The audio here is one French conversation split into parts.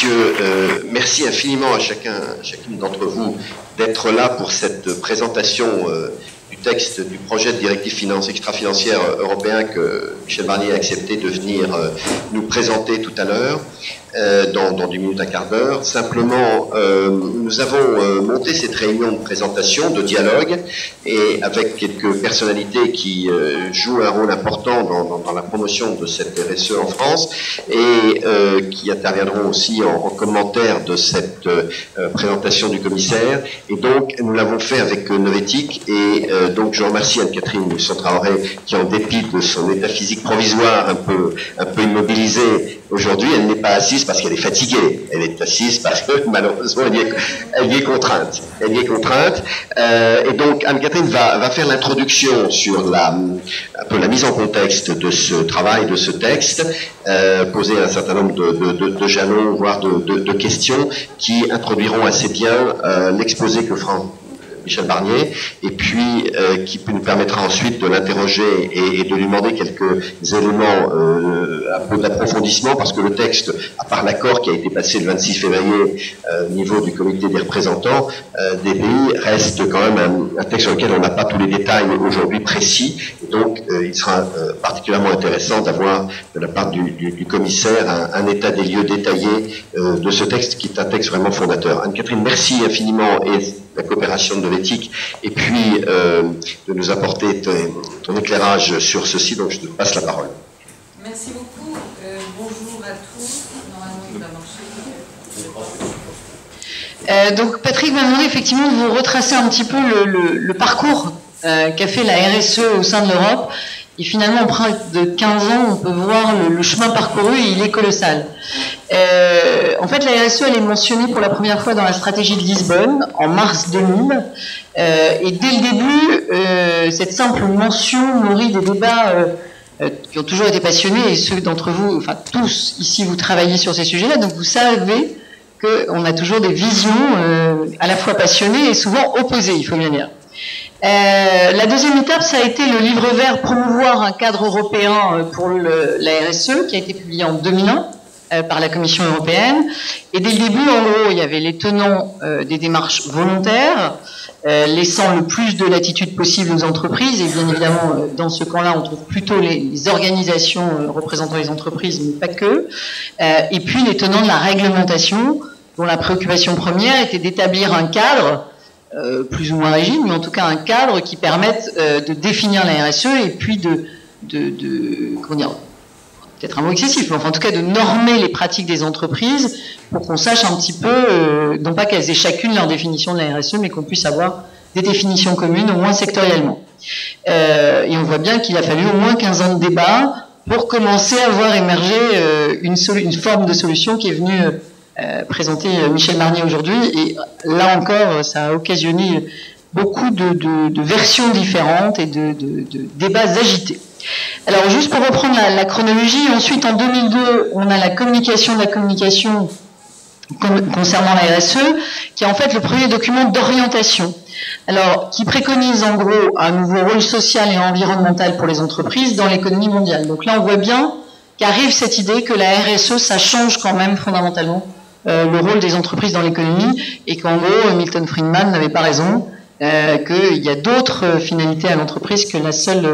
messieurs, merci infiniment à chacune d'entre vous d'être là pour cette présentation du texte du projet de directive extra-financière européen que Michel Barnier a accepté de venir nous présenter tout à l'heure, dans 10 minutes, un quart d'heure. Simplement, nous avons monté cette réunion de présentation, de dialogue, et avec quelques personnalités qui jouent un rôle important dans la promotion de cette RSE en France, et qui interviendront aussi en commentaire de cette présentation du commissaire. Et donc, nous l'avons fait avec Novetic, et donc je remercie Anne-Catherine Traoré, qui en dépit de son état physique provisoire un peu immobilisé aujourd'hui, elle n'est pas assise parce qu'elle est fatiguée. Elle est assise parce que malheureusement elle y est contrainte. Elle y est contrainte. Et donc Anne-Catherine va faire l'introduction sur un peu la mise en contexte de ce travail, de ce texte, poser un certain nombre de jalons, voire de questions qui introduiront assez bien l'exposé que fera Michel Barnier, et puis qui nous permettra ensuite de l'interroger et de lui demander quelques éléments un peu d'approfondissement, parce que le texte, à part l'accord qui a été passé le 26 février au niveau du comité des représentants des pays, reste quand même un texte sur lequel on n'a pas tous les détails aujourd'hui précis, et donc il sera particulièrement intéressant d'avoir de la part du commissaire un état des lieux détaillé de ce texte, qui est un texte vraiment fondateur. Anne-Catherine, merci infiniment, et la coopération de l'éthique, et puis de nous apporter ton éclairage sur ceci, donc je te passe la parole. Merci beaucoup. Bonjour à tous. Normalement, il va marcher. Donc Patrick m'a demandé effectivement de vous retracer un petit peu le parcours qu'a fait la RSE au sein de l'Europe. Et finalement, en près de 15 ans, on peut voir le chemin parcouru, et il est colossal. En fait, la RSE, elle est mentionnée pour la première fois dans la stratégie de Lisbonne, en mars 2000. Et dès le début, cette simple mention nourrit des débats qui ont toujours été passionnés, et ceux d'entre vous, enfin tous ici, vous travaillez sur ces sujets-là, donc vous savez qu'on a toujours des visions à la fois passionnées et souvent opposées, il faut bien dire. La deuxième étape, ça a été le livre vert promouvoir un cadre européen pour la RSE, qui a été publié en 2001 par la Commission européenne. Et dès le début, en gros, il y avait les tenants des démarches volontaires, laissant le plus de latitude possible aux entreprises. Et bien évidemment, dans ce camp-là, on trouve plutôt les organisations représentant les entreprises, mais pas que. Et puis les tenants de la réglementation, dont la préoccupation première était d'établir un cadre plus ou moins rigide, mais en tout cas un cadre qui permette de définir la RSE, et puis comment dire, peut-être un mot excessif, mais enfin en tout cas de normer les pratiques des entreprises pour qu'on sache un petit peu, non pas qu'elles aient chacune leur définition de la RSE, mais qu'on puisse avoir des définitions communes, au moins sectoriellement. Et on voit bien qu'il a fallu au moins 15 ans de débat pour commencer à voir émerger une forme de solution qui est venue présenter Michel Barnier aujourd'hui, et là encore ça a occasionné beaucoup de versions différentes et de débats agités. Alors juste pour reprendre la chronologie, ensuite en 2002 on a la communication de la communication concernant la RSE, qui est en fait le premier document d'orientation, alors qui préconise en gros un nouveau rôle social et environnemental pour les entreprises dans l'économie mondiale. Donc là on voit bien qu'arrive cette idée que la RSE, ça change quand même fondamentalement le rôle des entreprises dans l'économie, et qu'en gros Milton Friedman n'avait pas raison, qu'il y a d'autres finalités à l'entreprise que la seule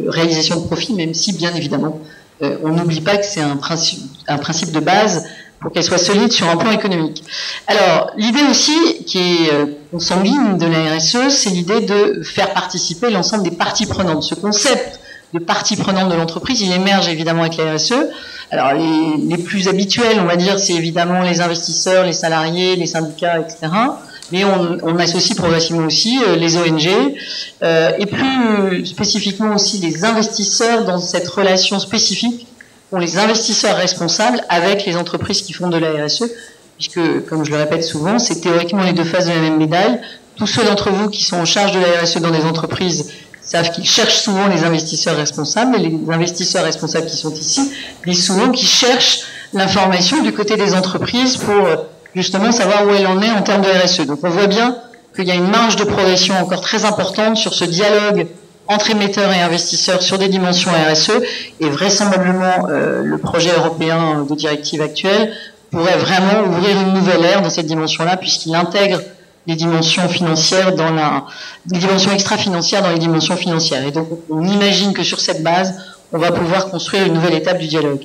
réalisation de profit, même si bien évidemment on n'oublie pas que c'est un principe de base pour qu'elle soit solide sur un plan économique. Alors l'idée aussi qui est consanguine de la RSE, c'est l'idée de faire participer l'ensemble des parties prenantes. Ce concept de parties prenantes de l'entreprise, il émerge évidemment avec la RSE. Alors les plus habituels, on va dire, c'est évidemment les investisseurs, les salariés, les syndicats, etc. Mais on associe progressivement aussi les ONG, et plus spécifiquement aussi les investisseurs dans cette relation spécifique qu'ont les investisseurs responsables avec les entreprises qui font de la RSE, puisque, comme je le répète souvent, c'est théoriquement les deux faces de la même médaille. Tous ceux d'entre vous qui sont en charge de la RSE dans des entreprises savent qu'ils cherchent souvent les investisseurs responsables, et les investisseurs responsables qui sont ici disent souvent qu'ils cherchent l'information du côté des entreprises pour justement savoir où elle en est en termes de RSE. Donc on voit bien qu'il y a une marge de progression encore très importante sur ce dialogue entre émetteurs et investisseurs sur des dimensions RSE, et vraisemblablement le projet européen de directive actuelle pourrait vraiment ouvrir une nouvelle ère dans cette dimension-là, puisqu'il intègre les dimensions financières les dimensions extra-financières dans les dimensions financières. Et donc, on imagine que sur cette base, on va pouvoir construire une nouvelle étape du dialogue.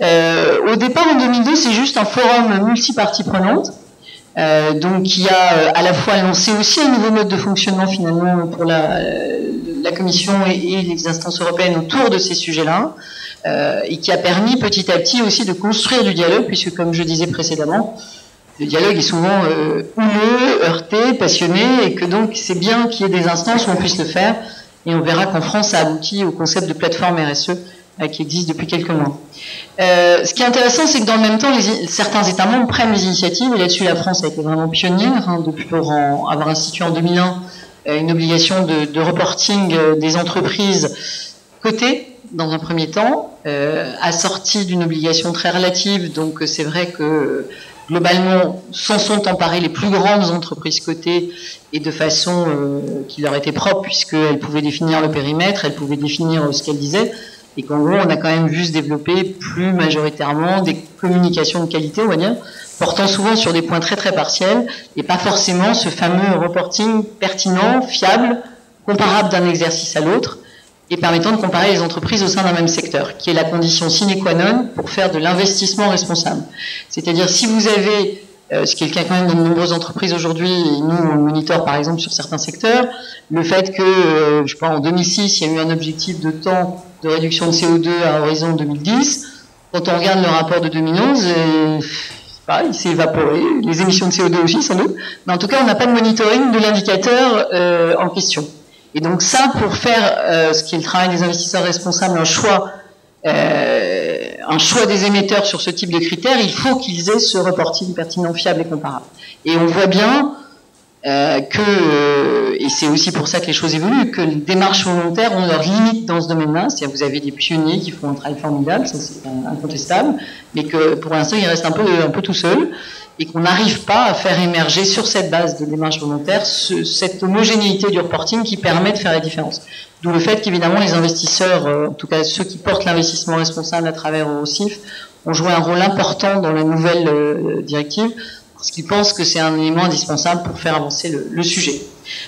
Au départ, en 2002, c'est juste un forum multi-parties prenantes, donc qui a à la fois lancé aussi un nouveau mode de fonctionnement finalement pour la Commission et les instances européennes autour de ces sujets-là, et qui a permis petit à petit aussi de construire du dialogue, puisque comme je disais précédemment, le dialogue est souvent houleux, heurté, passionné, et que donc c'est bien qu'il y ait des instances où on puisse le faire, et on verra qu'en France ça aboutit au concept de plateforme RSE qui existe depuis quelques mois. Ce qui est intéressant, c'est que dans le même temps, certains États membres prennent les initiatives, et là-dessus la France a été vraiment pionnière, pour avoir institué en 2001 une obligation de reporting des entreprises cotées dans un premier temps, assortie d'une obligation très relative, donc c'est vrai que globalement, s'en sont emparées les plus grandes entreprises cotées et de façon qui leur était propre, puisqu'elles pouvaient définir le périmètre, elles pouvaient définir ce qu'elles disaient, et qu'en gros, on a quand même vu se développer plus majoritairement des communications de qualité, on va dire, portant souvent sur des points très très partiels, et pas forcément ce fameux reporting pertinent, fiable, comparable d'un exercice à l'autre, et permettant de comparer les entreprises au sein d'un même secteur, qui est la condition sine qua non pour faire de l'investissement responsable. C'est-à-dire, si vous avez, ce qui est le cas quand même dans de nombreuses entreprises aujourd'hui, et nous on monitor par exemple sur certains secteurs, le fait que, je sais pas, en 2006, il y a eu un objectif de temps de réduction de CO2 à horizon 2010, quand on regarde le rapport de 2011, il s'est évaporé, les émissions de CO2 aussi sans doute, mais en tout cas on n'a pas de monitoring de l'indicateur en question. Et donc ça, pour faire ce qui est le travail des investisseurs responsables, un choix des émetteurs sur ce type de critères, il faut qu'ils aient ce reporting pertinent, fiable et comparable. Et on voit bien et c'est aussi pour ça que les choses évoluent, que les démarches volontaires ont leurs limites dans ce domaine-là. C'est-à-dire vous avez des pionniers qui font un travail formidable, ça c'est incontestable, mais que pour l'instant ils restent un peu tout seuls, et qu'on n'arrive pas à faire émerger sur cette base de démarche volontaire cette homogénéité du reporting qui permet de faire la différence. D'où le fait qu'évidemment les investisseurs, en tout cas ceux qui portent l'investissement responsable à travers OCIF, ont joué un rôle important dans la nouvelle directive, parce qu'ils pensent que c'est un élément indispensable pour faire avancer le sujet.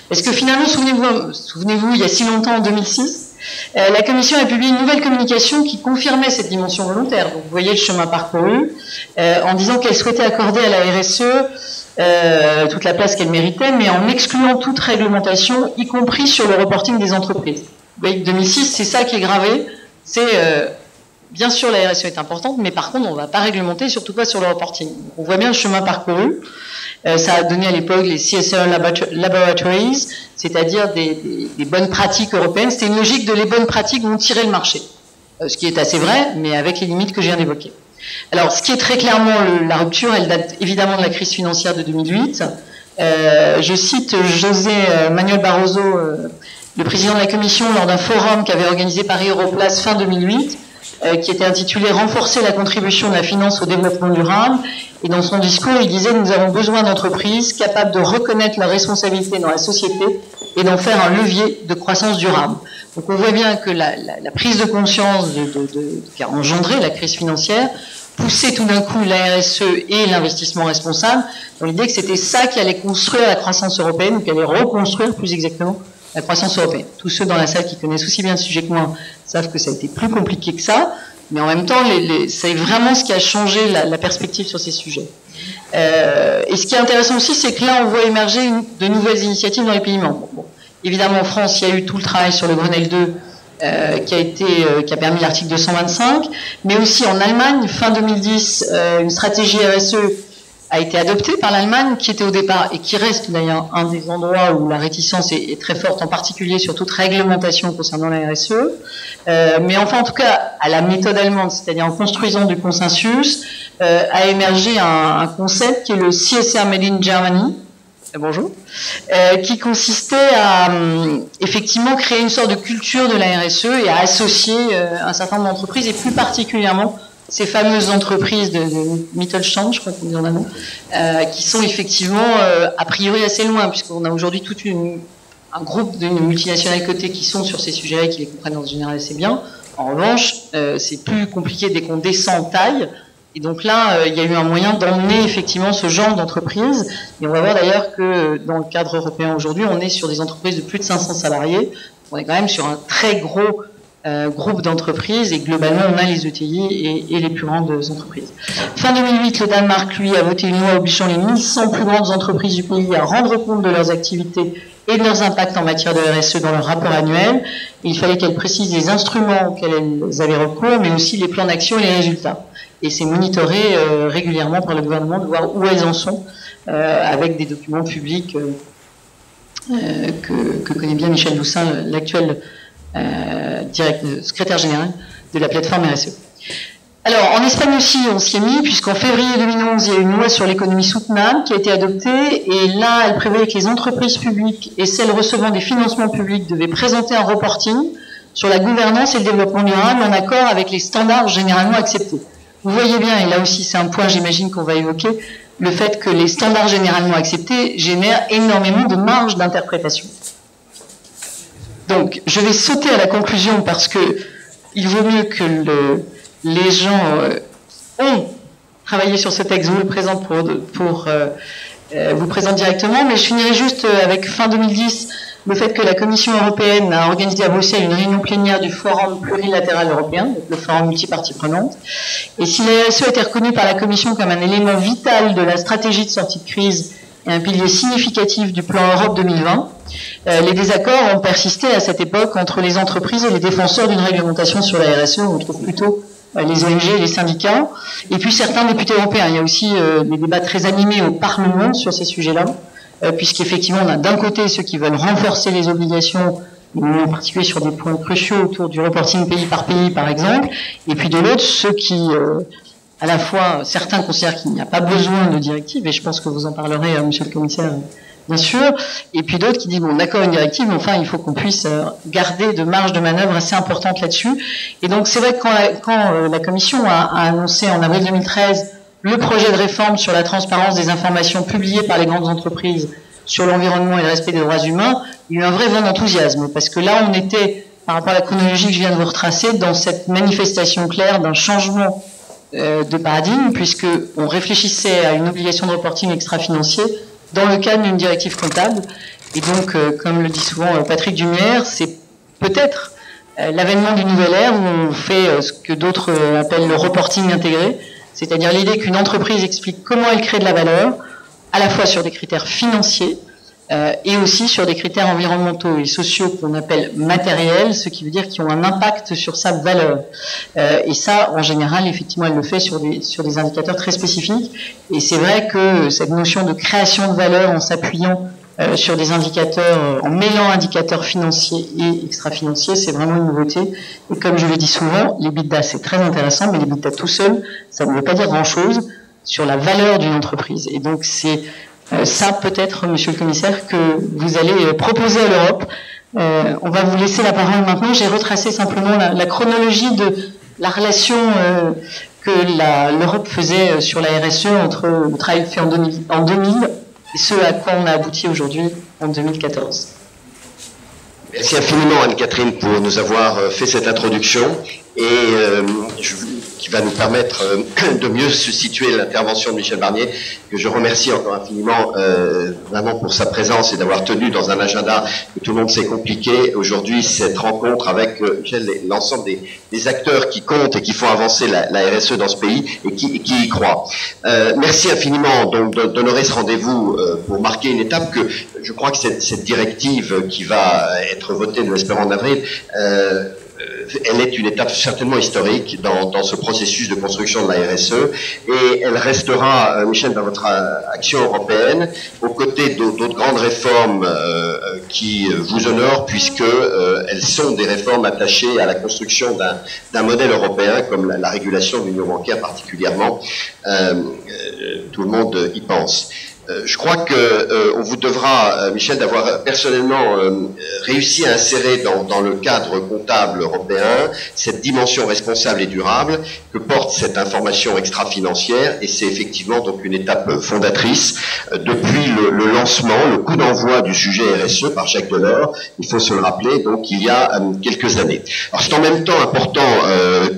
Parce que finalement, souvenez-vous, il y a si longtemps, en 2006, la Commission a publié une nouvelle communication qui confirmait cette dimension volontaire. Donc vous voyez le chemin parcouru, en disant qu'elle souhaitait accorder à la RSE toute la place qu'elle méritait, mais en excluant toute réglementation, y compris sur le reporting des entreprises. Vous voyez que 2006, c'est ça qui est gravé, c'est... bien sûr, la RSE est importante, mais par contre, on ne va pas réglementer, surtout pas sur le reporting. On voit bien le chemin parcouru. Ça a donné à l'époque les CSR Laboratories, c'est-à-dire des bonnes pratiques européennes. C'était une logique de les bonnes pratiques vont tirer le marché. Ce qui est assez vrai, mais avec les limites que je viens d'évoquer. Alors, ce qui est très clairement la rupture, elle date évidemment de la crise financière de 2008. Je cite José Manuel Barroso, le président de la Commission, lors d'un forum qu'avait organisé Paris Europlace fin 2008, qui était intitulé « Renforcer la contribution de la finance au développement durable ». Et dans son discours, il disait « Nous avons besoin d'entreprises capables de reconnaître leurs responsabilités dans la société et d'en faire un levier de croissance durable ». Donc on voit bien que la prise de conscience qui a engendré la crise financière poussait tout d'un coup la RSE et l'investissement responsable dans l'idée que c'était ça qui allait construire la croissance européenne, ou qui allait reconstruire plus exactement la croissance européenne. Tous ceux dans la salle qui connaissent aussi bien le sujet que moi savent que ça a été plus compliqué que ça, mais en même temps, c'est vraiment ce qui a changé la perspective sur ces sujets. Et ce qui est intéressant aussi, c'est que là, on voit émerger de nouvelles initiatives dans les pays membres. Bon, évidemment, en France, il y a eu tout le travail sur le Grenelle 2, qui a permis l'article 225, mais aussi en Allemagne, fin 2010, une stratégie RSE a été adoptée par l'Allemagne, qui était au départ, et qui reste d'ailleurs un des endroits où la réticence est très forte, en particulier sur toute réglementation concernant la RSE, mais enfin en tout cas à la méthode allemande, c'est-à-dire en construisant du consensus, a émergé un concept qui est le CSR Made in Germany, bonjour, qui consistait à effectivement créer une sorte de culture de la RSE et à associer un certain nombre d'entreprises, et plus particulièrement ces fameuses entreprises de Mittelstand, je crois qu'on dit en allemand, qui sont effectivement a priori assez loin, puisqu'on a aujourd'hui toute une un groupe d'une multinationale cotée qui sont sur ces sujets-là et qui les comprennent en général assez bien. En revanche, c'est plus compliqué dès qu'on descend en taille. Et donc là, il y a eu un moyen d'emmener effectivement ce genre d'entreprise. Et on va voir d'ailleurs que dans le cadre européen aujourd'hui, on est sur des entreprises de plus de 500 salariés. On est quand même sur un très gros groupe d'entreprises et globalement, on a les ETI et les plus grandes entreprises. Fin 2008, le Danemark, lui, a voté une loi obligeant les 1100 plus grandes entreprises du pays à rendre compte de leurs activités et de leurs impacts en matière de RSE dans leur rapport annuel. Il fallait qu'elles précisent les instruments auxquels elles avaient recours, mais aussi les plans d'action et les résultats. Et c'est monitoré régulièrement par le gouvernement de voir où elles en sont, avec des documents publics que connaît bien Michel Doussin, l'actuel secrétaire général de la plateforme RSE. Alors, en Espagne aussi, on s'y est mis, puisqu'en février 2011, il y a une loi sur l'économie soutenable qui a été adoptée, et là, elle prévoyait que les entreprises publiques et celles recevant des financements publics devaient présenter un reporting sur la gouvernance et le développement durable en accord avec les standards généralement acceptés. Vous voyez bien, et là aussi c'est un point, j'imagine, qu'on va évoquer, le fait que les standards généralement acceptés génèrent énormément de marge d'interprétation. Donc, je vais sauter à la conclusion parce que il vaut mieux que les gens ont travaillé sur ce texte, vous le présente vous présente directement, mais je finirai juste avec fin 2010, le fait que la Commission européenne a organisé à Bruxelles une réunion plénière du Forum plurilatéral européen, donc le forum multiparties prenantes. Et si la RSE a été reconnue par la Commission comme un élément vital de la stratégie de sortie de crise et un pilier significatif du plan Europe 2020, les désaccords ont persisté à cette époque entre les entreprises et les défenseurs d'une réglementation sur la RSE. On trouve plutôt les ONG et les syndicats, et puis certains députés européens. Il y a aussi des débats très animés au Parlement sur ces sujets-là, puisqu'effectivement, on a d'un côté ceux qui veulent renforcer les obligations, en particulier sur des points cruciaux autour du reporting pays par pays, par exemple, et puis de l'autre, ceux qui, à la fois, certains considèrent qu'il n'y a pas besoin de directive, et je pense que vous en parlerez, monsieur le commissaire, bien sûr, et puis d'autres qui disent, bon, d'accord, une directive, mais enfin, il faut qu'on puisse garder de marge de manœuvre assez importante là-dessus. Et donc, c'est vrai que quand la Commission a annoncé en avril 2013 le projet de réforme sur la transparence des informations publiées par les grandes entreprises sur l'environnement et le respect des droits humains, il y a eu un vrai vent d'enthousiasme, parce que là, on était, par rapport à la chronologie que je viens de vous retracer, dans cette manifestation claire d'un changement de paradigme, puisqu'on réfléchissait à une obligation de reporting extra-financier dans le cadre d'une directive comptable. Et donc, comme le dit souvent Patrick Dumière, c'est peut-être l'avènement d'une nouvelle ère où on fait ce que d'autres appellent le reporting intégré, c'est-à-dire l'idée qu'une entreprise explique comment elle crée de la valeur, à la fois sur des critères financiers et aussi sur des critères environnementaux et sociaux qu'on appelle matériels, ce qui veut dire qu'ils ont un impact sur sa valeur. Et ça, en général, effectivement, elle le fait sur des indicateurs très spécifiques. Et c'est vrai que cette notion de création de valeur en s'appuyant sur des indicateurs, en mêlant indicateurs financiers et extra-financiers, c'est vraiment une nouveauté. Et comme je le dis souvent, l'EBITDA, c'est très intéressant, mais l'EBITDA tout seul, ça ne veut pas dire grand-chose sur la valeur d'une entreprise. Et donc, c'est ça, peut-être, monsieur le commissaire, que vous allez proposer à l'Europe. On va vous laisser la parole maintenant. J'ai retracé simplement la chronologie de la relation que l'Europe faisait sur la RSE entre le travail fait en 2000 et ce à quoi on a abouti aujourd'hui en 2014. Merci infiniment Anne-Catherine pour nous avoir fait cette introduction et qui va nous permettre de mieux se situer l'intervention de Michel Barnier, que je remercie encore infiniment vraiment pour sa présence et d'avoir tenu dans un agenda que tout le monde sait compliqué aujourd'hui cette rencontre avec Michel, l'ensemble des acteurs qui comptent et qui font avancer la RSE dans ce pays et qui y croient. Merci infiniment donc d'honorer ce rendez-vous pour marquer une étape que je crois que cette directive qui va être votée, nous l'espérons en avril, elle est une étape certainement historique dans ce processus de construction de la RSE et elle restera, Michel, dans votre action européenne, aux côtés d'autres grandes réformes qui vous honorent puisque elles sont des réformes attachées à la construction d'un modèle européen comme la régulation de l'union bancaire particulièrement. Tout le monde y pense. Je crois que on vous devra, Michel, d'avoir personnellement réussi à insérer dans le cadre comptable européen cette dimension responsable et durable que porte cette information extra-financière, et c'est effectivement donc une étape fondatrice depuis le lancement, le coup d'envoi du sujet RSE par Jacques Delors, il faut se le rappeler, donc il y a quelques années. Alors c'est en même temps important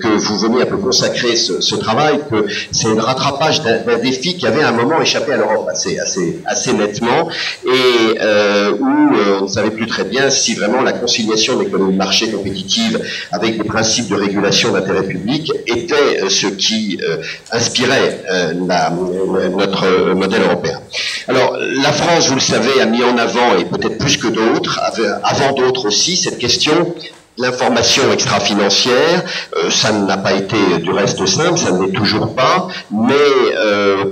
que vous veniez un peu consacrer ce travail, que c'est le rattrapage d'un défi qui avait à un moment échappé à l'Europe assez nettement, et où on ne savait plus très bien si vraiment la conciliation de l'économie de marché compétitive avec des principes de régulation d'intérêt public était ce qui inspirait notre modèle européen. Alors la France, vous le savez, a mis en avant, et peut-être plus que d'autres, avant d'autres aussi, cette question l'information extra-financière. Ça n'a pas été du reste simple, ça ne l'est toujours pas, mais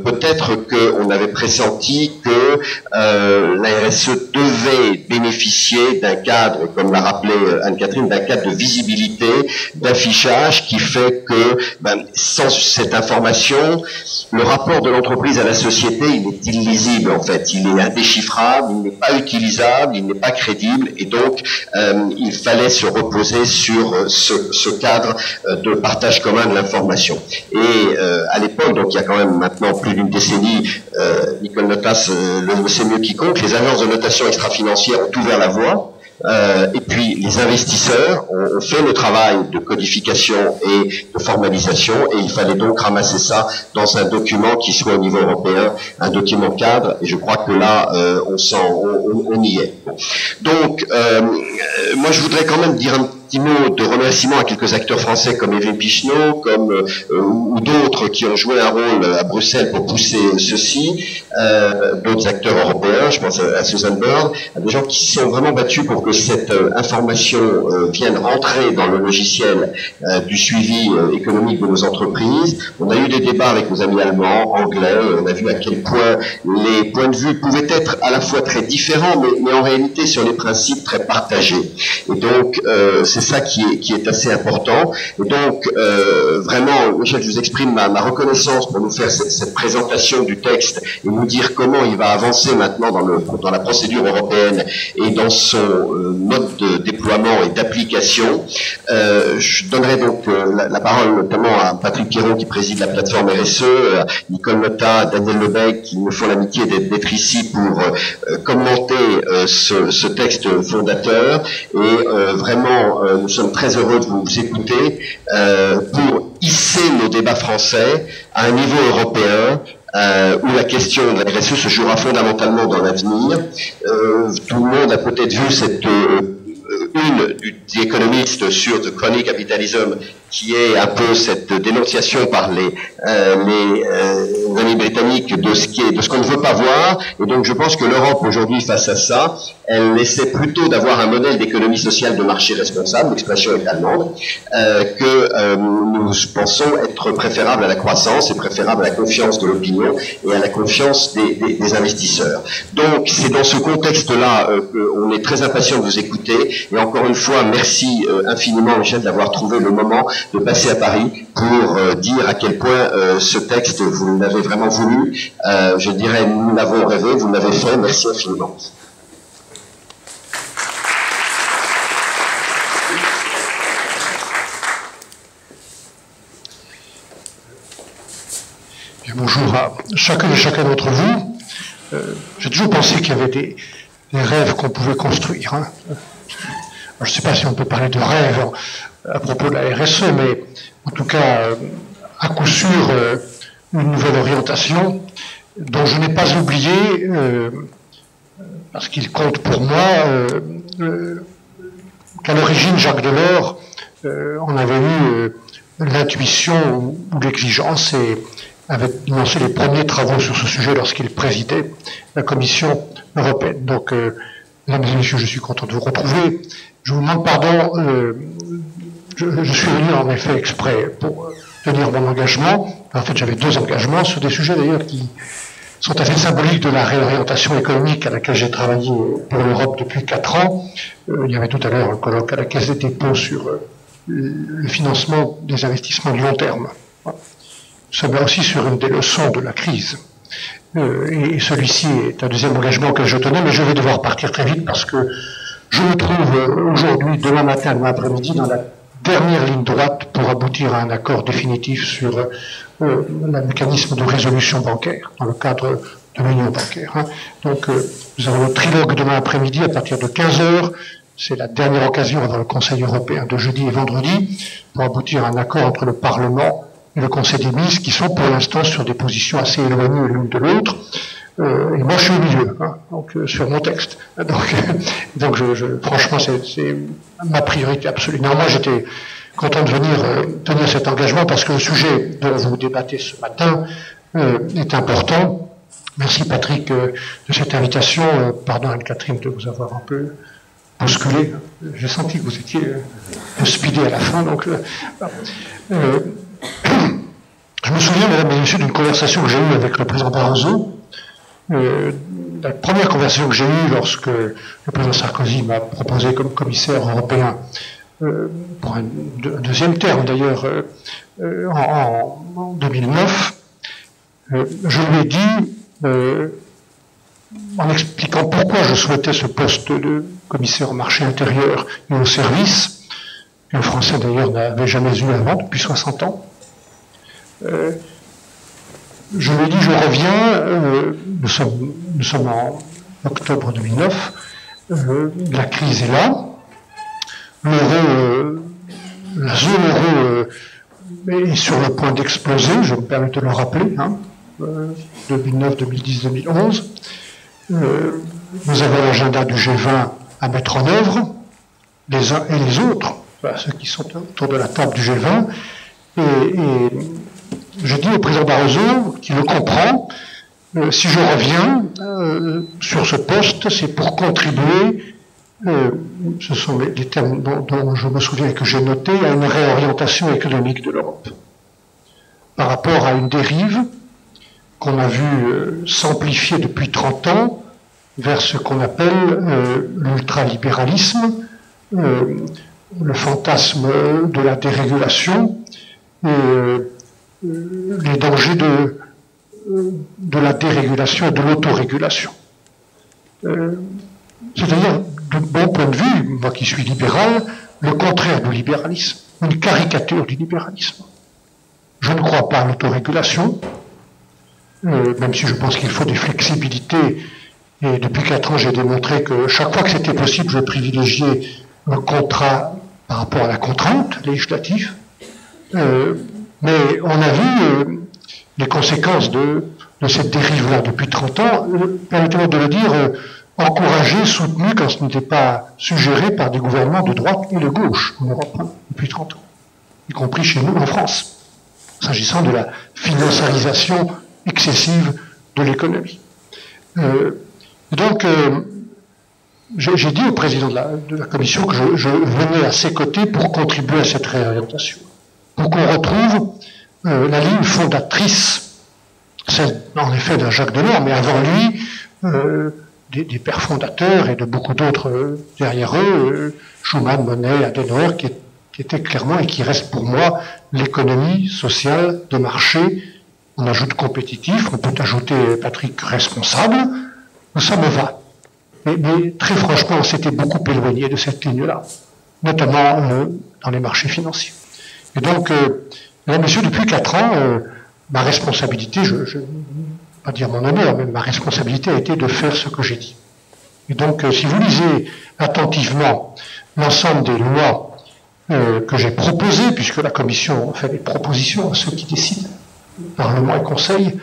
peut-être qu'on avait pressenti que la RSE devait bénéficier d'un cadre, comme l'a rappelé Anne-Catherine, d'un cadre de visibilité, d'affichage qui fait que sans cette information, le rapport de l'entreprise à la société, il est illisible en fait, il est indéchiffrable, il n'est pas utilisable, il n'est pas crédible, et donc il fallait se reposer sur ce cadre de partage commun de l'information. Et à l'époque, donc il y a quand même maintenant plus d'une décennie, Nicole Notas le sait mieux quiconque, les agences de notation extra-financière ont ouvert la voie. Et puis les investisseurs ont fait le travail de codification et de formalisation, et il fallait donc ramasser ça dans un document qui soit au niveau européen, un document cadre, et je crois que là on y est. Donc moi je voudrais quand même dire un petit mot de remerciement à quelques acteurs français comme Evelyne Picheneau, comme ou d'autres qui ont joué un rôle à Bruxelles pour pousser ceci, d'autres acteurs européens, je pense à Susan Bird, à des gens qui sont vraiment battus pour que cette information vienne rentrer dans le logiciel du suivi économique de nos entreprises. On a eu des débats avec nos amis allemands, anglais, on a vu à quel point les points de vue pouvaient être à la fois très différents, mais en réalité sur les principes très partagés. Et donc c'est ça qui est assez important. Et donc vraiment, Michel, je vous exprime ma reconnaissance pour nous faire cette présentation du texte et nous dire comment il va avancer maintenant dans la procédure européenne et dans son mode de déploiement et d'application. Je donnerai donc la parole notamment à Patrick Piron qui préside la plateforme RSE, à Nicole Notas, Daniel Lebec qui me font l'amitié d'être ici pour commenter ce texte fondateur, et vraiment nous sommes très heureux de vous écouter pour hisser nos débats français à un niveau européen où la question de la RSE se jouera fondamentalement dans l'avenir. Tout le monde a peut-être vu cette une du économiste sur The Crony Capitalism, qui est un peu cette dénonciation par les amis britanniques de ce qu'on ne veut pas voir. Et donc je pense que l'Europe aujourd'hui, face à ça, elle essaie plutôt d'avoir un modèle d'économie sociale de marché responsable, l'expression est allemande, que nous pensons être préférable à la croissance et préférable à la confiance de l'opinion et à la confiance des investisseurs. Donc c'est dans ce contexte-là qu'on est très impatient de vous écouter, et encore une fois merci infiniment Michel d'avoir trouvé le moment de passer à Paris pour dire à quel point ce texte vous l'avez vraiment voulu, je dirais nous l'avons rêvé, vous l'avez fait, merci infiniment. Bonjour à chacun et chacun d'entre vous. J'ai toujours pensé qu'il y avait des rêves qu'on pouvait construire. Hein. Je ne sais pas si on peut parler de rêve à propos de la RSE, mais en tout cas, à coup sûr, une nouvelle orientation dont je n'ai pas oublié, parce qu'il compte pour moi, qu'à l'origine, Jacques Delors en avait eu l'intuition ou l'exigence et avait lancé les premiers travaux sur ce sujet lorsqu'il présidait la Commission européenne. Donc, mesdames et messieurs, je suis content de vous retrouver. Je vous demande pardon, je suis venu en effet exprès pour tenir mon engagement. En fait, j'avais 2 engagements sur des sujets d'ailleurs qui sont assez symboliques de la réorientation économique à laquelle j'ai travaillé pour l'Europe depuis 4 ans. Il y avait tout à l'heure un colloque à la Caisse des dépôts sur le financement des investissements de long terme. Nous sommes là aussi sur une des leçons de la crise. et celui-ci est un deuxième engagement que je tenais, mais je vais devoir partir très vite parce que je me trouve aujourd'hui, demain matin, demain après-midi, dans la dernière ligne droite pour aboutir à un accord définitif sur le mécanisme de résolution bancaire dans le cadre de l'union bancaire. Donc nous avons le trilogue demain après-midi à partir de 15h. C'est la dernière occasion avant le Conseil européen de jeudi et vendredi pour aboutir à un accord entre le Parlement et le Conseil des ministres qui sont pour l'instant sur des positions assez éloignées l'une de l'autre. Et moi je suis au milieu, donc sur mon texte. Donc franchement c'est ma priorité absolue. Moi j'étais content de venir tenir cet engagement parce que le sujet dont vous débattez ce matin est important. Merci Patrick de cette invitation. Pardon Anne-Catherine de vous avoir un peu bousculé. J'ai senti que vous étiez speedé à la fin. Donc, je me souviens, mesdames et messieurs, d'une conversation que j'ai eue avec le président Barroso. La première conversation que j'ai eue lorsque le président Sarkozy m'a proposé comme commissaire européen pour un deuxième terme d'ailleurs en 2009, je lui ai dit, en expliquant pourquoi je souhaitais ce poste de commissaire au marché intérieur et au service, que le Français d'ailleurs n'avait jamais eu avant depuis 60 ans, je lui ai dit, je reviens, nous sommes en octobre 2009, la crise est là, l'euro, la zone euro est sur le point d'exploser, je me permets de le rappeler, 2009, 2010, 2011. Nous avons l'agenda du G20 à mettre en œuvre, les uns et les autres, ceux qui sont autour de la table du G20, et je dis au président Barroso, qui le comprend, si je reviens sur ce poste, c'est pour contribuer, ce sont les termes dont je me souviens et que j'ai notés, à une réorientation économique de l'Europe, par rapport à une dérive qu'on a vu s'amplifier depuis 30 ans vers ce qu'on appelle l'ultralibéralisme, le fantasme de la dérégulation, les dangers de la dérégulation et de l'autorégulation. C'est-à-dire, de mon point de vue, moi qui suis libéral, le contraire du libéralisme, une caricature du libéralisme. Je ne crois pas à l'autorégulation, même si je pense qu'il faut des flexibilités, et depuis 4 ans j'ai démontré que chaque fois que c'était possible, je privilégiais le contrat par rapport à la contrainte législative, mais on a vu les conséquences de cette dérive-là depuis 30 ans, permettez-moi de le dire, encouragées, soutenues quand ce n'était pas suggéré par des gouvernements de droite ou de gauche en Europe depuis 30 ans, y compris chez nous en France, s'agissant de la financiarisation excessive de l'économie. Donc, j'ai dit au président de la Commission que je venais à ses côtés pour contribuer à cette réorientation, pour qu'on retrouve la ligne fondatrice, celle en effet d'un Jacques Delors, mais avant lui, des pères fondateurs et de beaucoup d'autres derrière eux, Schuman, Monnet, Adenauer, qui étaient clairement et qui restent pour moi l'économie sociale de marché. On ajoute compétitif, on peut ajouter, Patrick, responsable, ça me va. Mais très franchement, on s'était beaucoup éloigné de cette ligne-là, notamment dans les marchés financiers. Et donc, mesdames, messieurs, depuis 4 ans, ma responsabilité, je ne vais pas dire mon honneur, mais ma responsabilité a été de faire ce que j'ai dit. Et donc, si vous lisez attentivement l'ensemble des lois que j'ai proposées, puisque la Commission fait des propositions à ceux qui décident, Parlement et Conseil,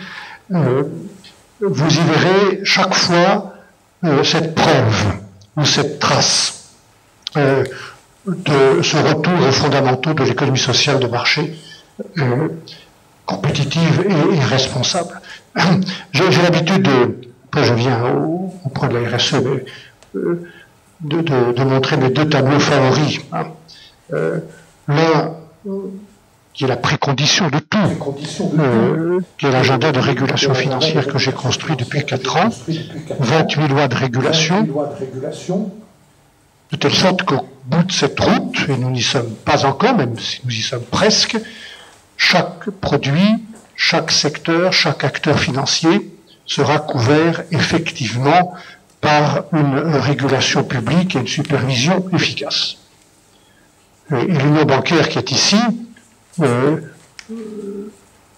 vous y verrez chaque fois cette preuve ou cette trace de ce retour aux fondamentaux de l'économie sociale de marché compétitive et responsable. J'ai l'habitude après je viens au point de la RSE, de montrer mes 2 tableaux favoris. L'un qui est la précondition de tout, qui est l'agenda de régulation financière que j'ai construit depuis 4 ans, 28 lois de régulation, de telle sorte qu'au bout de cette route, et nous n'y sommes pas encore, même si nous y sommes presque, chaque produit, chaque secteur, chaque acteur financier sera couvert effectivement par une régulation publique et une supervision efficace. Et l'union bancaire qui est ici,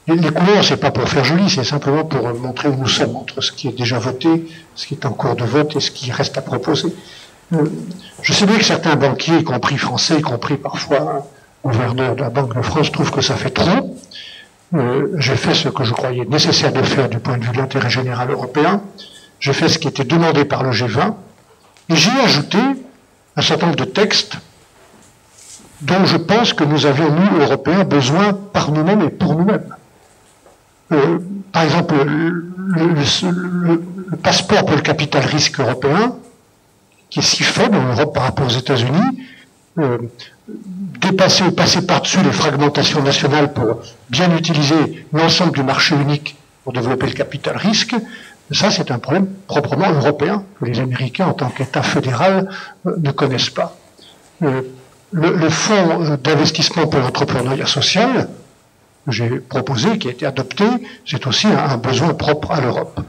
les couleurs, c'est pas pour faire joli, c'est simplement pour montrer où nous sommes entre ce qui est déjà voté, ce qui est en cours de vote et ce qui reste à proposer. Je sais bien que certains banquiers, y compris français, y compris parfois un gouverneur de la Banque de France, trouvent que ça fait trop. J'ai fait ce que je croyais nécessaire de faire du point de vue de l'intérêt général européen. J'ai fait ce qui était demandé par le G20 et j'ai ajouté un certain nombre de textes dont je pense que nous avions, nous, Européens, besoin par nous-mêmes et pour nous-mêmes. Par exemple, le passeport pour le capital risque européen, qui est si faible en Europe par rapport aux États-Unis, dépasser ou passer par-dessus les fragmentations nationales pour bien utiliser l'ensemble du marché unique pour développer le capital risque, ça c'est un problème proprement européen que les Américains en tant qu'État fédéral ne connaissent pas. Le fonds d'investissement pour l'entrepreneuriat social que j'ai proposé, qui a été adopté, c'est aussi un besoin propre à l'Europe.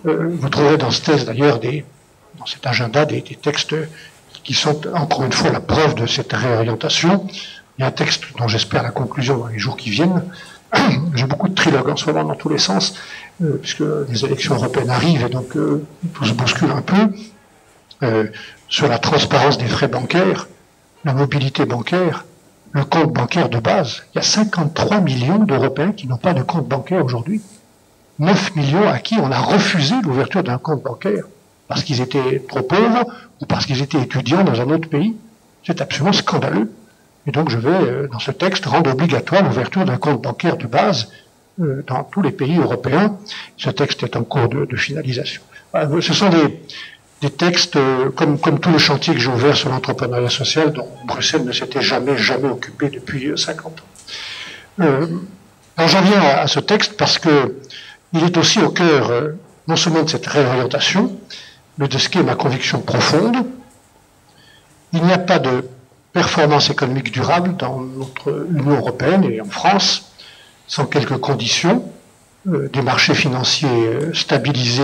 Vous trouverez dans ce texte d'ailleurs dans cet agenda des textes qui sont encore une fois la preuve de cette réorientation. Il y a un texte dont j'espère la conclusion dans les jours qui viennent. J'ai beaucoup de trilogues en ce moment dans tous les sens, puisque les élections européennes arrivent et donc tout se bouscule un peu, sur la transparence des frais bancaires, la mobilité bancaire, le compte bancaire de base. Il y a 53 millions d'Européens qui n'ont pas de compte bancaire aujourd'hui. 9 millions à qui on a refusé l'ouverture d'un compte bancaire parce qu'ils étaient trop pauvres ou parce qu'ils étaient étudiants dans un autre pays. C'est absolument scandaleux. Et donc je vais, dans ce texte, rendre obligatoire l'ouverture d'un compte bancaire de base dans tous les pays européens. Ce texte est en cours de finalisation. Ce sont des textes, comme tout le chantier que j'ai ouvert sur l'entrepreneuriat social, dont Bruxelles ne s'était jamais occupé depuis 50 ans. Alors j'en viens à ce texte parce que il est aussi au cœur, non seulement de cette réorientation, mais de ce qui est ma conviction profonde. Il n'y a pas de performance économique durable dans notre Union européenne et en France sans quelques conditions. Des marchés financiers stabilisés,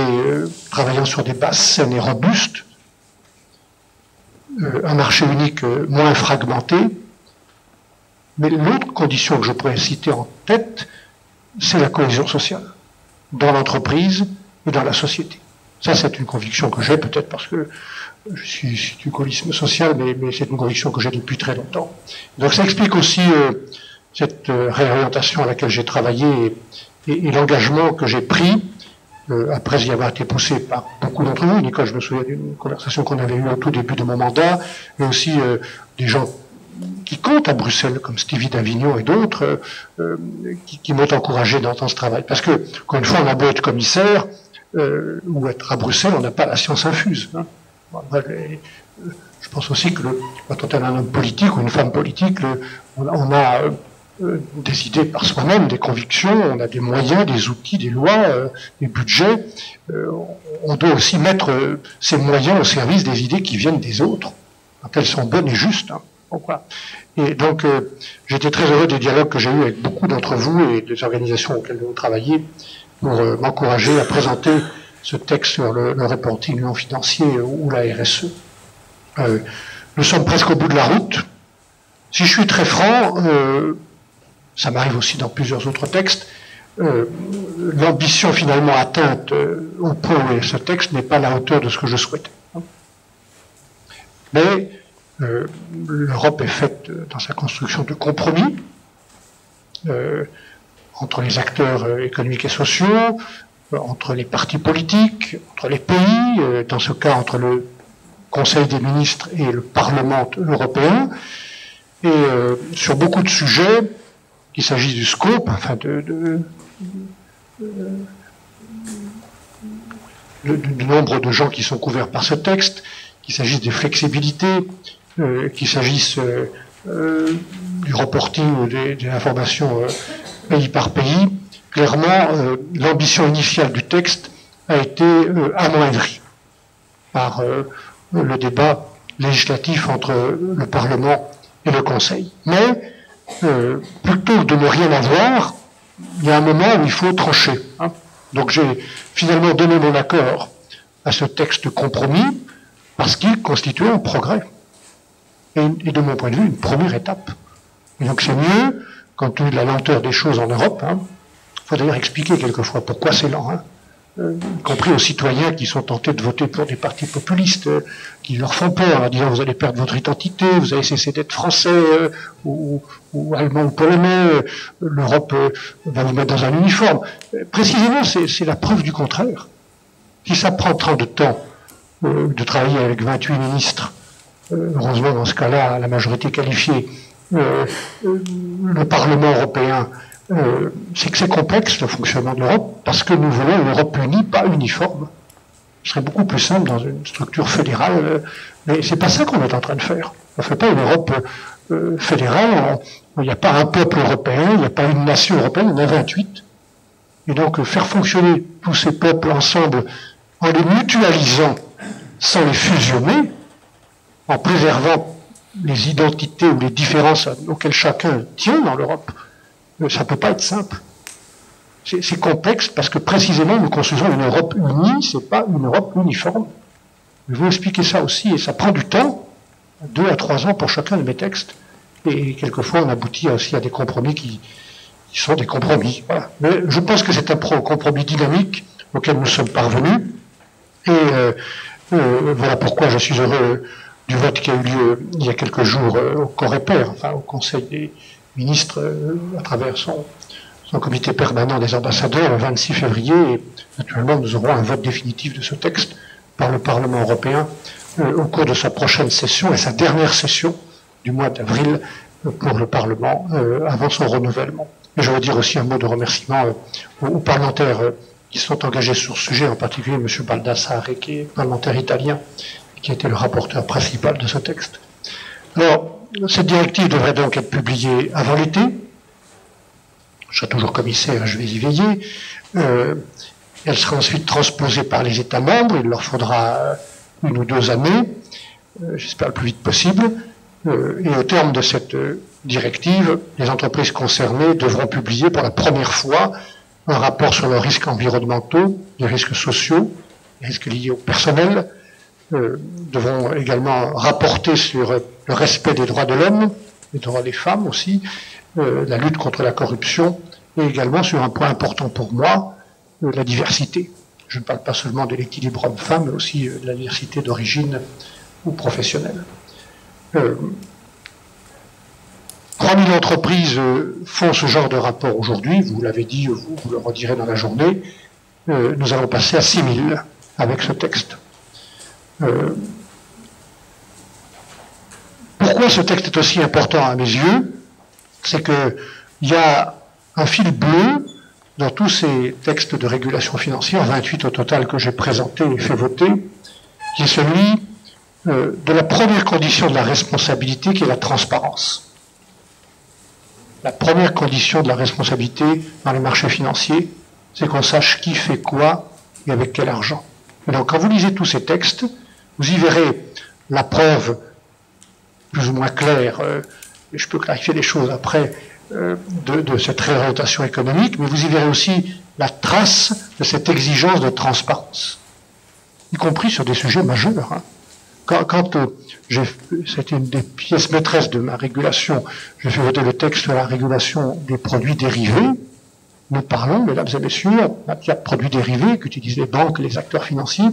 travaillant sur des bases saines et robustes, un marché unique moins fragmenté. Mais l'autre condition que je pourrais citer en tête, c'est la cohésion sociale, dans l'entreprise et dans la société. Ça, c'est une conviction que j'ai, peut-être parce que je suis du gaullisme social, mais c'est une conviction que j'ai depuis très longtemps. Donc ça explique aussi cette réorientation à laquelle j'ai travaillé et l'engagement que j'ai pris, après y avoir été poussé par beaucoup d'entre vous. Nicole, je me souviens d'une conversation qu'on avait eue au tout début de mon mandat, mais aussi des gens qui comptent à Bruxelles, comme Stevie d'Avignon et d'autres, qui m'ont encouragé dans ce travail. Parce que, encore une fois, on a beau être commissaire, ou être à Bruxelles, on n'a pas la science infuse. Hein. Je pense aussi que quand on est un homme politique ou une femme politique, on a des idées par soi-même, des convictions, on a des moyens, des outils, des lois, des budgets. On doit aussi mettre ces moyens au service des idées qui viennent des autres, quand elles sont bonnes et justes. Hein. Et donc, j'étais très heureux des dialogues que j'ai eus avec beaucoup d'entre vous et des organisations auxquelles vous travaillez pour m'encourager à présenter ce texte sur le reporting non financier ou la RSE. Nous sommes presque au bout de la route. Si je suis très franc, ça m'arrive aussi dans plusieurs autres textes, l'ambition finalement atteinte au point où est ce texte n'est pas à la hauteur de ce que je souhaitais. Mais l'Europe est faite dans sa construction de compromis entre les acteurs économiques et sociaux, entre les partis politiques, entre les pays, dans ce cas entre le Conseil des ministres et le Parlement européen, et sur beaucoup de sujets, qu'il s'agisse du scope, enfin du nombre de gens qui sont couverts par ce texte, qu'il s'agisse des flexibilités, qu'il s'agisse du reporting ou des informations pays par pays, clairement, l'ambition initiale du texte a été amoindrie par le débat législatif entre le Parlement et le Conseil. Mais, plutôt que de ne rien avoir, il y a un moment où il faut trancher. Hein. Donc j'ai finalement donné mon accord à ce texte compromis parce qu'il constituait un progrès. Et de mon point de vue, une première étape. Et donc c'est mieux, compte tenu de la lenteur des choses en Europe, il faut d'ailleurs expliquer quelquefois pourquoi c'est lent, y compris aux citoyens qui sont tentés de voter pour des partis populistes, qui leur font peur en disant vous allez perdre votre identité, vous allez cesser d'être français ou allemand ou polonais, l'Europe va vous mettre dans un uniforme. Précisément, c'est la preuve du contraire. Si ça prend tant de temps de travailler avec 28 ministres, heureusement dans ce cas-là, la majorité qualifiée, le Parlement européen, c'est que c'est complexe le fonctionnement de l'Europe, parce que nous voulons une Europe unie, pas uniforme. Ce serait beaucoup plus simple dans une structure fédérale, mais c'est pas ça qu'on est en train de faire. On ne fait pas une Europe fédérale, il n'y a pas un peuple européen, il n'y a pas une nation européenne, il y en a 28. Et donc faire fonctionner tous ces peuples ensemble en les mutualisant sans les fusionner, en préservant les identités ou les différences auxquelles chacun tient dans l'Europe, ça ne peut pas être simple. C'est complexe parce que précisément nous construisons une Europe unie, c'est pas une Europe uniforme. Je vais expliquer ça aussi, et ça prend du temps, 2 à 3 ans pour chacun de mes textes, et quelquefois on aboutit aussi à des compromis qui sont des compromis. Voilà. Mais je pense que c'est un compromis dynamique auquel nous sommes parvenus, et voilà pourquoi je suis heureux du vote qui a eu lieu il y a quelques jours au Coreper, enfin au Conseil des ministres, à travers son comité permanent des ambassadeurs le 26 février, et naturellement nous aurons un vote définitif de ce texte par le Parlement européen au cours de sa prochaine session et sa dernière session du mois d'avril pour le Parlement avant son renouvellement. Et je veux dire aussi un mot de remerciement aux parlementaires qui sont engagés sur ce sujet, en particulier M. Baldassare, qui est parlementaire italien, qui était le rapporteur principal de ce texte. Alors, cette directive devrait donc être publiée avant l'été. Je serai toujours commissaire, je vais y veiller. Elle sera ensuite transposée par les États membres. Il leur faudra 1 ou 2 années, j'espère le plus vite possible. Et au terme de cette directive, les entreprises concernées devront publier pour la première fois un rapport sur leurs risques environnementaux, les risques sociaux, les risques liés au personnel, devront également rapporter sur le respect des droits de l'homme, les droits des femmes aussi, la lutte contre la corruption, et également sur un point important pour moi, la diversité. Je ne parle pas seulement de l'équilibre homme-femme, mais aussi de la diversité d'origine ou professionnelle. 3000 entreprises font ce genre de rapport aujourd'hui, vous l'avez dit, vous le redirez dans la journée, nous allons passer à 6000 avec ce texte. Pourquoi ce texte est aussi important à mes yeux? C'est qu'il y a un fil bleu dans tous ces textes de régulation financière, 28 au total que j'ai présentés et fait voter, qui est celui de la première condition de la responsabilité, qui est la transparence. La première condition de la responsabilité dans les marchés financiers, c'est qu'on sache qui fait quoi et avec quel argent. Et donc quand vous lisez tous ces textes, vous y verrez la preuve plus ou moins claire, et je peux clarifier les choses après, de cette réorientation économique, mais vous y verrez aussi la trace de cette exigence de transparence, y compris sur des sujets majeurs. Quand c'était une des pièces maîtresses de ma régulation, j'ai fait voter le texte sur la régulation des produits dérivés. Nous parlons, mesdames et messieurs, en matière de produits dérivés qu'utilisent les banques, les acteurs financiers,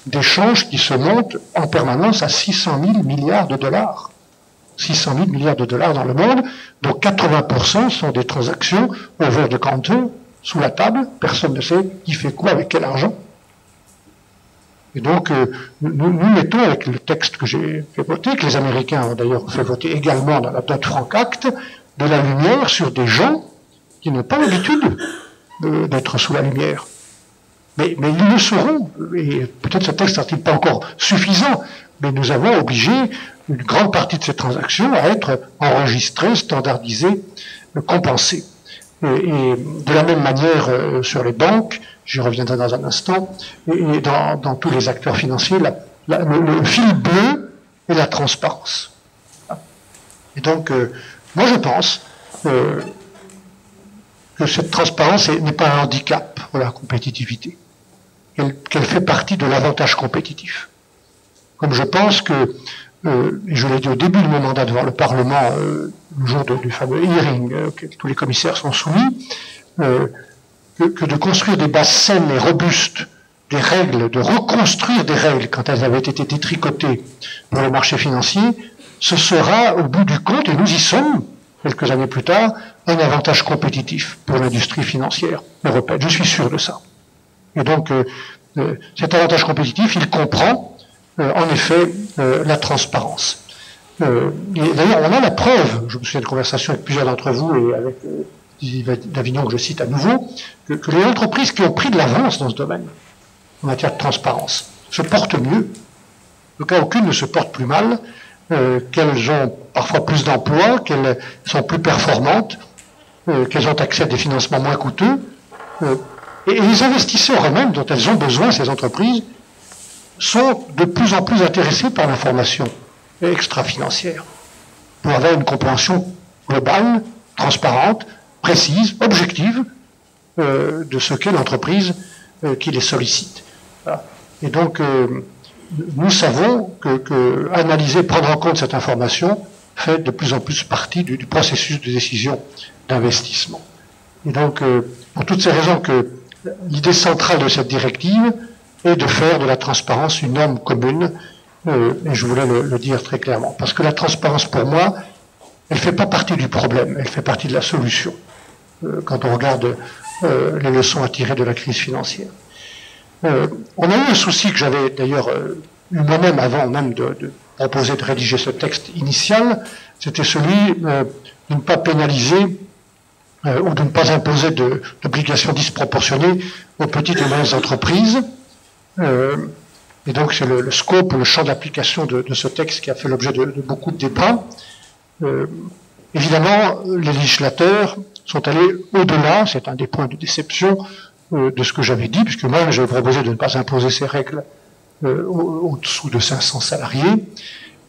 d'échanges qui se montent en permanence à 600 000 milliards de dollars. 600 000 milliards de dollars dans le monde, dont 80% sont des transactions over the counter, sous la table, personne ne sait qui fait quoi avec quel argent. Et donc, nous mettons avec le texte que j'ai fait voter, que les Américains ont d'ailleurs fait voter également dans la Dodd-Frank Act, de la lumière sur des gens qui n'ont pas l'habitude d'être sous la lumière. Mais ils le seront, et peut-être ce texte n'est-il pas encore suffisant, mais nous avons obligé une grande partie de ces transactions à être enregistrées, standardisées, compensées. Et de la même manière sur les banques, j'y reviendrai dans un instant, et dans tous les acteurs financiers, le fil bleu est la transparence. Et donc, moi je pense que cette transparence n'est pas un handicap. pour la compétitivité, qu'elle fait partie de l'avantage compétitif. Comme je pense que, et je l'ai dit au début de mon mandat devant le Parlement, le jour du fameux hearing auquel tous les commissaires sont soumis, que de construire des bases saines et robustes, des règles, de reconstruire des règles quand elles avaient été détricotées pour le marché financier, ce sera, au bout du compte, et nous y sommes, quelques années plus tard, un avantage compétitif pour l'industrie financière européenne. Je suis sûr de ça. Et donc, cet avantage compétitif, il comprend, en effet, la transparence. Et d'ailleurs, on a la preuve, je me souviens de conversations avec plusieurs d'entre vous et avec d'Avignon que je cite à nouveau, que les entreprises qui ont pris de l'avance dans ce domaine, en matière de transparence, se portent mieux. En tout cas, aucune ne se porte plus mal, qu'elles ont parfois plus d'emplois, qu'elles sont plus performantes, qu'elles ont accès à des financements moins coûteux. Et les investisseurs eux-mêmes, dont elles ont besoin, ces entreprises, sont de plus en plus intéressés par l'information extra-financière, pour avoir une compréhension globale, transparente, précise, objective, de ce qu'est l'entreprise qui les sollicite. Voilà. Et donc, nous savons que analyser, prendre en compte cette information fait de plus en plus partie du processus de décision d'investissement. Et donc, pour toutes ces raisons, que l'idée centrale de cette directive est de faire de la transparence une norme commune, et je voulais le dire très clairement. Parce que la transparence, pour moi, elle ne fait pas partie du problème, elle fait partie de la solution, quand on regarde les leçons à tirer de la crise financière. On a eu un souci que j'avais d'ailleurs eu moi-même avant même de proposer de rédiger ce texte initial, c'était celui de ne pas pénaliser ou de ne pas imposer d'obligations disproportionnées aux petites et moyennes entreprises. Et donc c'est le scope, le champ d'application de ce texte qui a fait l'objet de beaucoup de débats. Évidemment, les législateurs sont allés au-delà, c'est un des points de déception de ce que j'avais dit, puisque moi j'avais proposé de ne pas imposer ces règles au-dessous de 500 salariés.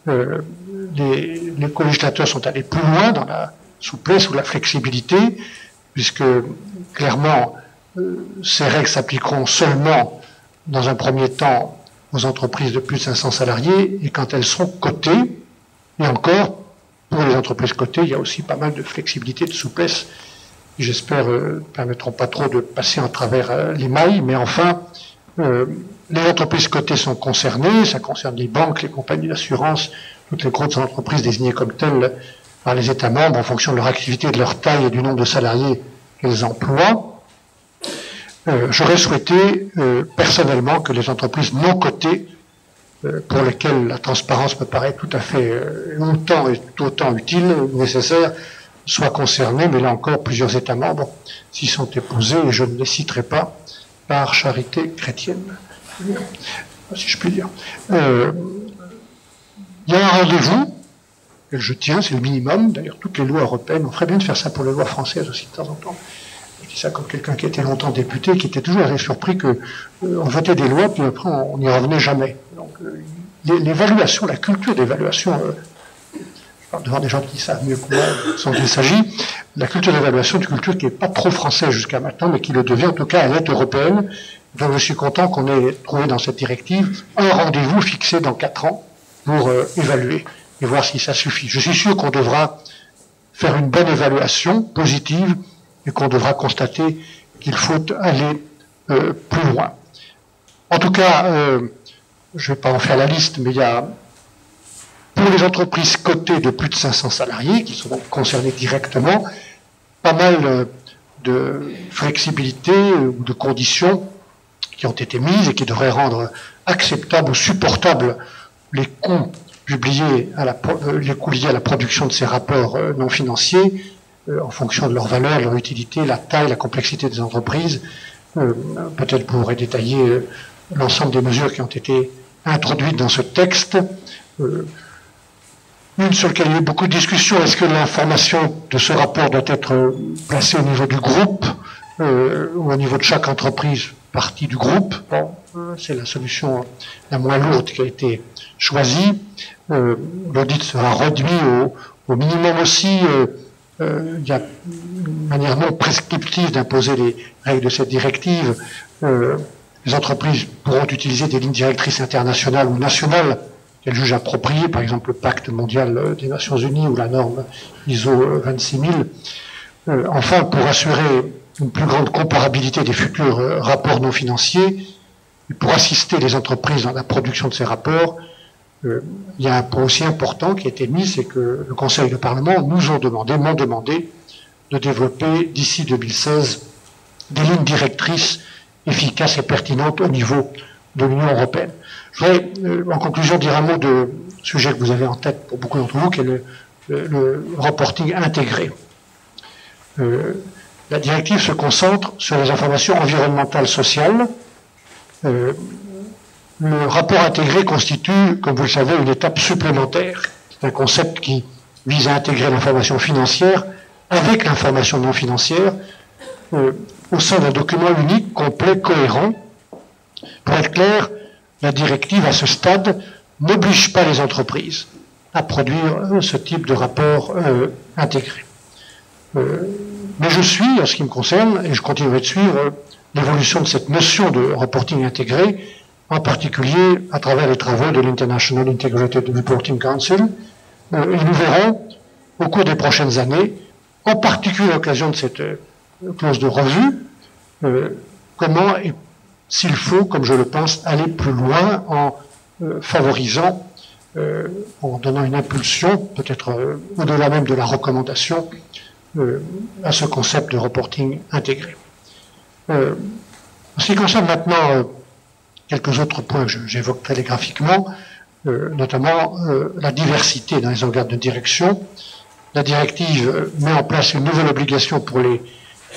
Les législateurs sont allés plus loin dans la souplesse ou la flexibilité, puisque clairement ces règles s'appliqueront seulement dans un premier temps aux entreprises de plus de 500 salariés et quand elles seront cotées. Et encore, pour les entreprises cotées, il y a aussi pas mal de flexibilité, de souplesse, qui j'espère ne permettront pas trop de passer en travers les mailles, mais enfin, les entreprises cotées sont concernées, ça concerne les banques, les compagnies d'assurance, toutes les grosses entreprises désignées comme telles par les États membres en fonction de leur activité, de leur taille et du nombre de salariés qu'elles emploient. J'aurais souhaité personnellement que les entreprises non cotées, pour lesquelles la transparence me paraît tout à fait autant utile, nécessaire, soient concernées, mais là encore plusieurs États membres s'y sont opposés et je ne les citerai pas par charité chrétienne, si je puis dire. Il y a un rendez-vous que je tiens, c'est le minimum. D'ailleurs, toutes les lois européennes, on ferait bien de faire ça pour les lois françaises aussi de temps en temps. Je dis ça comme quelqu'un qui était longtemps député, qui était toujours assez surpris que on votait des lois, puis après on n'y revenait jamais. Donc l'évaluation, la culture d'évaluation, je parle devant des gens qui savent mieux que moi dont il s'agit, la culture d'évaluation, une culture qui n'est pas trop française jusqu'à maintenant, mais qui le devient en tout cas à l'aide européenne. Donc je suis content qu'on ait trouvé dans cette directive un rendez-vous fixé dans 4 ans pour évaluer et voir si ça suffit. Je suis sûr qu'on devra faire une bonne évaluation positive et qu'on devra constater qu'il faut aller plus loin. En tout cas, je ne vais pas en faire la liste, mais il y a, pour les entreprises cotées de plus de 500 salariés, qui sont donc concernées directement, pas mal de flexibilité ou de conditions qui ont été mises et qui devraient rendre acceptables ou supportables les coûts publiés les coûts liés à la production de ces rapports non financiers, en fonction de leur valeur, leur utilité, la taille, la complexité des entreprises. Peut-être vous pourrez détailler l'ensemble des mesures qui ont été introduites dans ce texte. Une sur laquelle il y a eu beaucoup de discussions, est-ce que l'information de ce rapport doit être placée au niveau du groupe ou au niveau de chaque entreprise partie du groupe? Bon, c'est la solution la moins lourde qui a été choisie. L'audit sera réduit au minimum aussi il y a une manière non prescriptive d'imposer les règles de cette directive. Les entreprises pourront utiliser des lignes directrices internationales ou nationales qu'elles jugent appropriées, par exemple le pacte mondial des Nations Unies ou la norme ISO 26000. Enfin, pour assurer une plus grande comparabilité des futurs rapports non financiers, et pour assister les entreprises dans la production de ces rapports, il y a un point aussi important qui a été mis, c'est que le Conseil et le Parlement m'ont demandé de développer d'ici 2016 des lignes directrices efficaces et pertinentes au niveau de l'Union européenne. Je voudrais, en conclusion, dire un mot de sujet que vous avez en tête pour beaucoup d'entre vous, qui est le reporting intégré. La directive se concentre sur les informations environnementales, sociales. Le rapport intégré constitue, comme vous le savez, une étape supplémentaire. C'est un concept qui vise à intégrer l'information financière avec l'information non financière au sein d'un document unique, complet, cohérent. Pour être clair, la directive, à ce stade, n'oblige pas les entreprises à produire ce type de rapport intégré. Mais je suis, en ce qui me concerne, et je continuerai de suivre l'évolution de cette notion de reporting intégré, en particulier à travers les travaux de l'International Integrated Reporting Council, et nous verrons au cours des prochaines années, en particulier à l'occasion de cette clause de revue, comment, et s'il faut, comme je le pense, aller plus loin en favorisant, en donnant une impulsion, peut-être au-delà même de la recommandation, à ce concept de reporting intégré. En ce qui concerne maintenant quelques autres points que j'évoque télégraphiquement, notamment la diversité dans les organes de direction. La directive met en place une nouvelle obligation pour les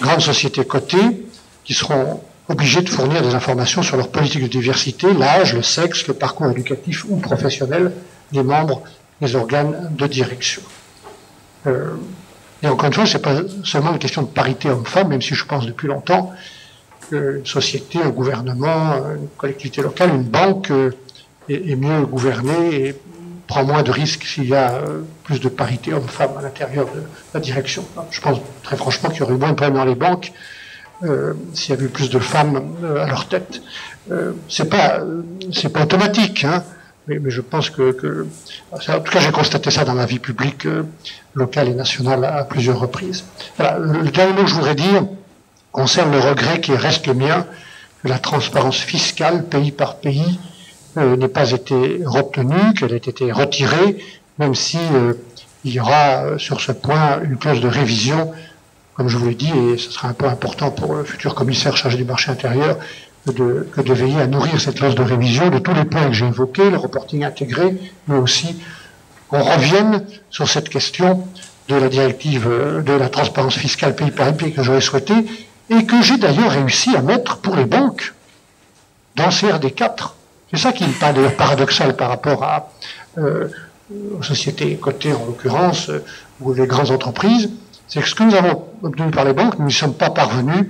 grandes sociétés cotées qui seront obligées de fournir des informations sur leur politique de diversité, l'âge, le sexe, le parcours éducatif ou professionnel des membres des organes de direction. Et encore une fois, ce n'est pas seulement une question de parité homme-femme, même si je pense depuis longtemps qu'une société, un gouvernement, une collectivité locale, une banque est mieux gouvernée et prend moins de risques s'il y a plus de parité homme-femme à l'intérieur de la direction. Je pense très franchement qu'il y aurait moins de problèmes dans les banques s'il y avait eu plus de femmes à leur tête. C'est pas automatique, hein, mais je pense que en tout cas j'ai constaté ça dans ma vie publique locale et nationale à plusieurs reprises. Voilà, le dernier mot que je voudrais dire concerne le regret qui reste le mien, que la transparence fiscale, pays par pays, n'ait pas été retenue, qu'elle ait été retirée, même si il y aura sur ce point une clause de révision, comme je vous l'ai dit, et ce sera un point important pour le futur commissaire chargé du marché intérieur, que de veiller à nourrir cette clause de révision de tous les points que j'ai évoqués, le reporting intégré, mais aussi qu'on revienne sur cette question de la directive de la transparence fiscale pays par pays que j'aurais souhaité, et que j'ai d'ailleurs réussi à mettre pour les banques dans CRD4. C'est ça qui me paraît d'ailleurs paradoxal par rapport aux sociétés cotées en l'occurrence, ou les grandes entreprises, c'est que ce que nous avons obtenu par les banques, nous n'y sommes pas parvenus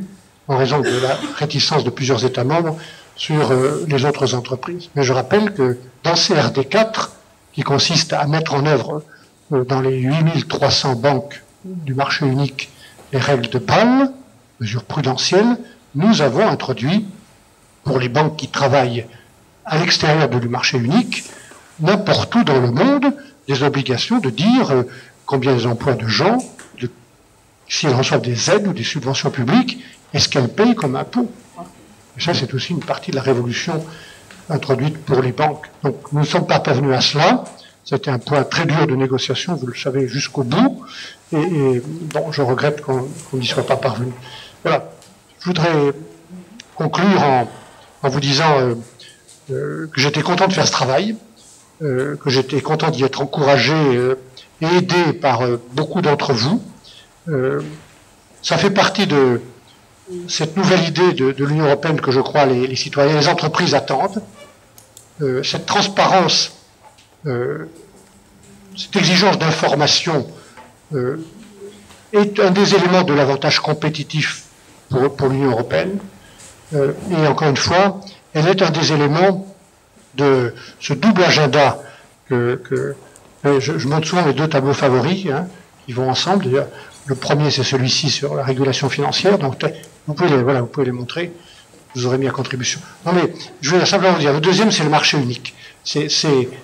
en raison de la réticence de plusieurs États membres sur les autres entreprises. Mais je rappelle que dans CRD4, qui consiste à mettre en œuvre dans les 8300 banques du marché unique les règles de Bâle, mesures prudentielles, nous avons introduit, pour les banques qui travaillent à l'extérieur du marché unique, n'importe où dans le monde, des obligations de dire combien elles emploient de gens, si elles reçoivent des aides ou des subventions publiques, est-ce qu'elles payent comme impôt. Et ça, c'est aussi une partie de la révolution introduite pour les banques. Donc, nous ne sommes pas parvenus à cela. C'était un point très dur de négociation, vous le savez, jusqu'au bout. Et bon, je regrette qu'on n'y soit pas parvenu. Voilà. Je voudrais conclure en vous disant que j'étais content de faire ce travail, que j'étais content d'y être encouragé et aidé par beaucoup d'entre vous. Ça fait partie de cette nouvelle idée de l'Union européenne que je crois les citoyens, les entreprises attendent. Cette transparence, cette exigence d'information est un des éléments de l'avantage compétitif pour l'Union européenne. Et encore une fois, elle est un des éléments de ce double agenda que je montre souvent les deux tableaux favoris, hein, qui vont ensemble. D'ailleurs, Le premier, c'est celui-ci sur la régulation financière. Donc, vous pouvez les montrer. Je vous aurais mis à contribution. Non, mais je vais simplement vous dire. Le deuxième, c'est le marché unique. C'est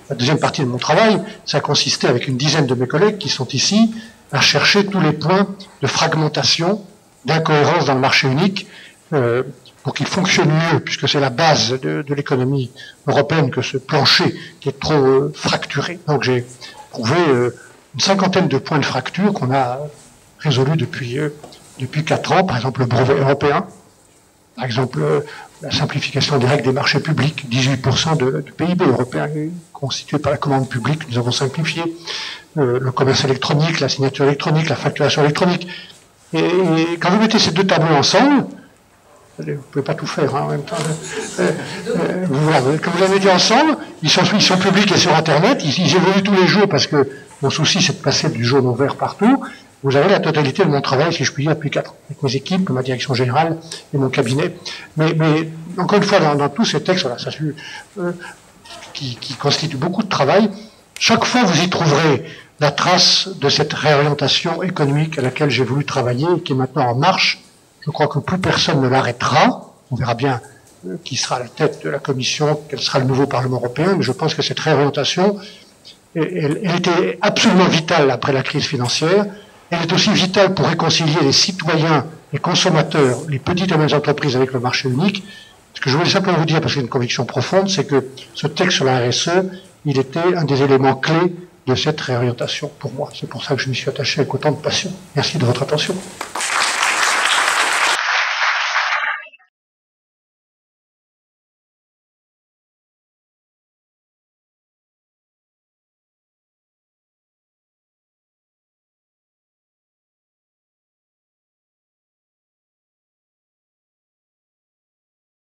la deuxième partie de mon travail. Ça a consisté, avec une dizaine de mes collègues qui sont ici, à chercher tous les points de fragmentation, d'incohérence dans le marché unique, pour qu'il fonctionne mieux, puisque c'est la base de l'économie européenne que ce plancher qui est trop fracturé. Donc j'ai trouvé une cinquantaine de points de fracture qu'on a résolus depuis 4 ans. Par exemple, le brevet européen. Par exemple, la simplification des règles des marchés publics. 18% du PIB européen est constitué par la commande publique. Nous avons simplifié le commerce électronique, la signature électronique, la facturation électronique. Et quand vous mettez ces deux tableaux ensemble, vous ne pouvez pas tout faire en même temps. Quand vous les mettez ensemble, ils sont publics et sur Internet, ils évoluent tous les jours parce que mon souci c'est de passer du jaune au vert partout. Vous avez la totalité de mon travail, si je puis dire, depuis 4 ans, avec mes équipes, ma direction générale et mon cabinet. Mais encore une fois, dans tous ces textes, voilà, qui constituent beaucoup de travail, chaque fois vous y trouverez la trace de cette réorientation économique à laquelle j'ai voulu travailler et qui est maintenant en marche. Je crois que plus personne ne l'arrêtera. On verra bien qui sera à la tête de la Commission, quel sera le nouveau Parlement européen, mais je pense que cette réorientation, elle était absolument vitale après la crise financière. Elle est aussi vitale pour réconcilier les citoyens, les consommateurs, les petites et moyennes entreprises avec le marché unique. Ce que je voulais simplement vous dire, parce que c'est une conviction profonde, c'est que ce texte sur la RSE, il était un des éléments clés de cette réorientation pour moi. C'est pour ça que je m'y suis attaché avec autant de passion. Merci de votre attention.